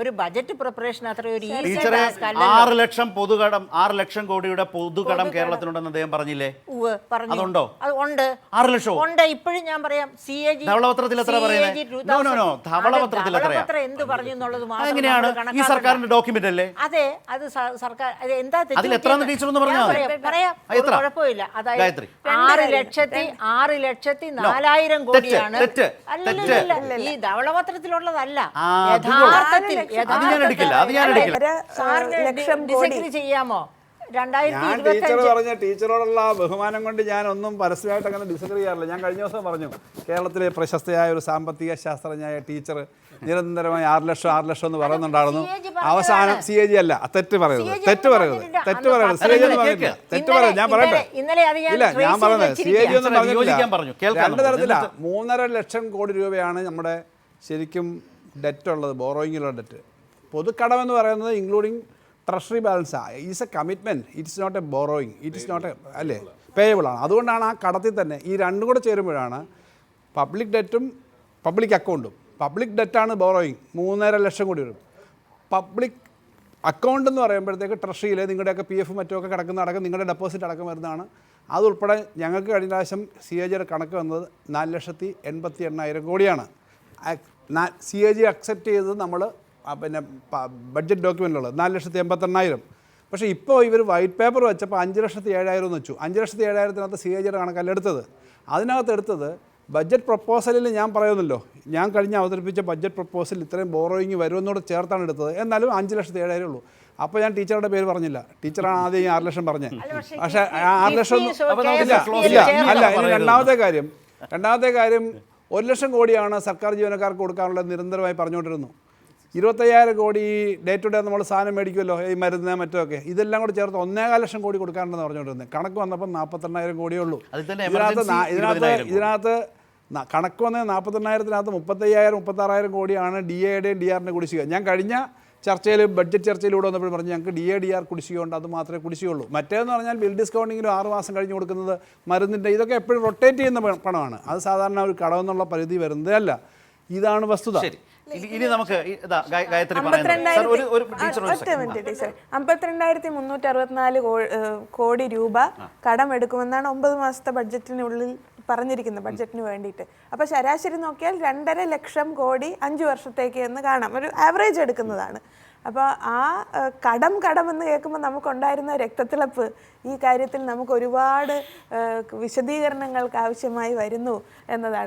ഒരു budget preparation അത്ര ഒരു ടീച്ചറെ 6 ലക്ഷം പൊതുകടം 6 ലക്ഷം കോടിയുടെ പൊതുകടം കേരളത്തിലുണ്ടെന്ന് അദ്ദേഹം പറഞ്ഞില്ലേ? അതുണ്ടോ? ഉണ്ട്. 6 ലക്ഷം ഉണ്ട്. ഇപ്പോഴും ഞാൻ പറയാം ധവളപത്രത്തിൽ എത്ര പറയുന്നത്? ധവളപത്രത്തിൽ എത്രയാ? എന്ത് പറഞ്ഞു എന്നുള്ളത് എങ്ങനെയാണ് ഈ സർക്കാരിന്റെ ഡോക്യുമെന്റ് അല്ലേ? അതെ, അത് സർക്കാർ എന്താ അതിൽ എത്ര ടീച്ചർ ഒന്ന് പറഞ്ഞാൽ പറയാം, കുഴപ്പമില്ല. അതായത് 6,04,000 കോടിയാണ്. ഈ ധവളപത്രത്തിലുള്ളതല്ല. യഥാർത്ഥത്തിൽ ചെയ്യാമോ? ടീച്ചർ പറഞ്ഞ ടീച്ചറോടുള്ള ബഹുമാനം കൊണ്ട് ഞാൻ ഒന്നും പരസ്യമായിട്ട് അങ്ങനെ ഡിസഗ്രി ചെയ്യാറില്ല. ഞാൻ കഴിഞ്ഞ ദിവസം പറഞ്ഞു, കേരളത്തിലെ പ്രശസ്തയായ ഒരു സാമ്പത്തിക ശാസ്ത്രജ്ഞയായ ടീച്ചർ നിരന്തരമായി 6 ലക്ഷം എന്ന് പറയുന്നുണ്ടായിരുന്നു. അവസാനം CAG അല്ല, തെറ്റ് പറയരുത്. CAG എന്ന് പറഞ്ഞില്ല, തെറ്റ് പറയരുത്. ഞാൻ പറയട്ടെ, ഇല്ല ഞാൻ പറഞ്ഞത് CAG ഒന്നും പറഞ്ഞില്ല. രണ്ട് തരത്തില 3.5 ലക്ഷം കോടി രൂപയാണ് നമ്മുടെ ശരിക്കും ഡെറ്റ് ഉള്ളത്, ബോറോയിങ്ങിലുള്ള ഡെറ്റ്. പൊതുക്കടം എന്ന് പറയുന്നത് including treasury balance is a commitment, it's not a borrowing, it's not a അല്ലേ, പേയബിൾ ആണ്. അതുകൊണ്ടാണ് ആ കടത്തിൽ തന്നെ ഈ രണ്ടും കൂടെ ചേരുമ്പോഴാണ് പബ്ലിക് ഡെറ്റും പബ്ലിക് അക്കൗണ്ടും. പബ്ലിക് ഡെറ്റാണ് ബോറോയിങ്, 3.5 ലക്ഷം കോടി വരും. പബ്ലിക് അക്കൗണ്ട് എന്ന് പറയുമ്പോഴത്തേക്ക് ട്രഷറിയിൽ നിങ്ങളുടെയൊക്കെ PF മറ്റുമൊക്കെ കിടക്കുന്ന നിങ്ങളുടെ ഡെപ്പോസിറ്റ് അടക്കം വരുന്നതാണ്. അതുൾപ്പെടെ ഞങ്ങൾക്ക് കഴിഞ്ഞ പ്രാവശ്യം CAG കണക്ക് വന്നത് 4,88,000 കോടിയാണ്. CAG അക്സെപ്റ്റ് ചെയ്തത് നമ്മൾ പിന്നെ ബഡ്ജറ്റ് ഡോക്യുമെൻറ്റിലുള്ളത് 4,88,000. പക്ഷേ ഇപ്പോൾ ഇവർ വൈറ്റ് പേപ്പർ വെച്ചപ്പോൾ 5,07,000 എന്ന് വെച്ചു. 5,07,000 CAG കണക്കല്ല എടുത്തത്. അതിനകത്ത് എടുത്തത് ബഡ്ജറ്റ് പ്രപ്പോസലിൽ ഞാൻ പറയുന്നല്ലോ, ഞാൻ കഴിഞ്ഞ് അവതരിപ്പിച്ച ബഡ്ജറ്റ് പ്രപ്പോസൽ ഇത്രയും ബോറോയിങ് വരുമെന്നോട് ചേർത്താണ് എടുത്തത്. എന്നാലും 5,07,000 ഉള്ളൂ. അപ്പോൾ ഞാൻ ടീച്ചറുടെ പേര് പറഞ്ഞില്ല, ടീച്ചറാണ് ആദ്യം 6 ലക്ഷം പറഞ്ഞത്. പക്ഷേ 6 ലക്ഷം അല്ല. ഇനി രണ്ടാമത്തെ കാര്യം 1 ലക്ഷം കോടിയാണ് സർക്കാർ ജീവനക്കാർക്ക് കൊടുക്കാനുള്ളത് നിരന്തരമായി പറഞ്ഞുകൊണ്ടിരുന്നു. 25,000 കോടി ഡേ ടു ഡേ നമ്മൾ സാധനം മേടിക്കുമല്ലോ, ഈ മരുന്ന് മറ്റൊക്കെ, ഇതെല്ലാം കൂടി ചേർത്ത് 1.25 ലക്ഷം കോടി കൊടുക്കാനുണ്ടെന്ന് പറഞ്ഞുകൊണ്ടിരുന്നത്. കണക്ക് വന്നപ്പോൾ 42,000 കോടിയേ ഉള്ളൂ. ഇതിനകത്ത് കണക്ക് വന്നത് 42,000-നകത്ത് 35,000 36,000 കോടിയാണ് DAയുടെയും DRന്റെ കുടിശ്ശിക. ഞാൻ കഴിഞ്ഞ ചർച്ചയിൽ ബഡ്ജറ്റ് ചർച്ചയിലൂടെ വന്നപ്പോൾ പറഞ്ഞു ഞങ്ങൾക്ക് DA DR കുടിശ്ശികയുണ്ട്, അത് മാത്രമേ കുടിശ്ശികയുള്ളൂ. മറ്റേതെന്ന് പറഞ്ഞാൽ ബിൽ ഡിസ്കൗണ്ടിങ്ങിലും 6 മാസം കഴിഞ്ഞ് കൊടുക്കുന്നത് മരുന്നിൻ്റെ ഇതൊക്കെ എപ്പോഴും റൊട്ടേറ്റ് ചെയ്യുന്ന പണമാണ്. അത് സാധാരണ ഒരു കടമെന്നുള്ള പരിധി വരുന്നതേ അല്ല. ഇതാണ് വസ്തുത. ഇനി നമുക്ക് ഗായത്രി 52,364 കോടി രൂപ കടമെടുക്കുമെന്നാണ് 9 മാസത്തെ ബഡ്ജറ്റിനുള്ളിൽ പറഞ്ഞിരിക്കുന്നത്, ബഡ്ജറ്റിന് വേണ്ടിയിട്ട്. അപ്പോൾ ശരാശരി നോക്കിയാൽ 2.5 ലക്ഷം കോടി 5 വർഷത്തേക്ക് എന്ന് കാണാം, ഒരു ആവറേജ് എടുക്കുന്നതാണ്. അപ്പോൾ ആ കടം എന്ന് കേൾക്കുമ്പോൾ നമുക്കുണ്ടായിരുന്ന രക്തത്തിളപ്പ് ഈ കാര്യത്തിൽ നമുക്ക് ഒരുപാട് വിശദീകരണങ്ങൾക്ക് ആവശ്യമായി വരുന്നു എന്നതാണ്.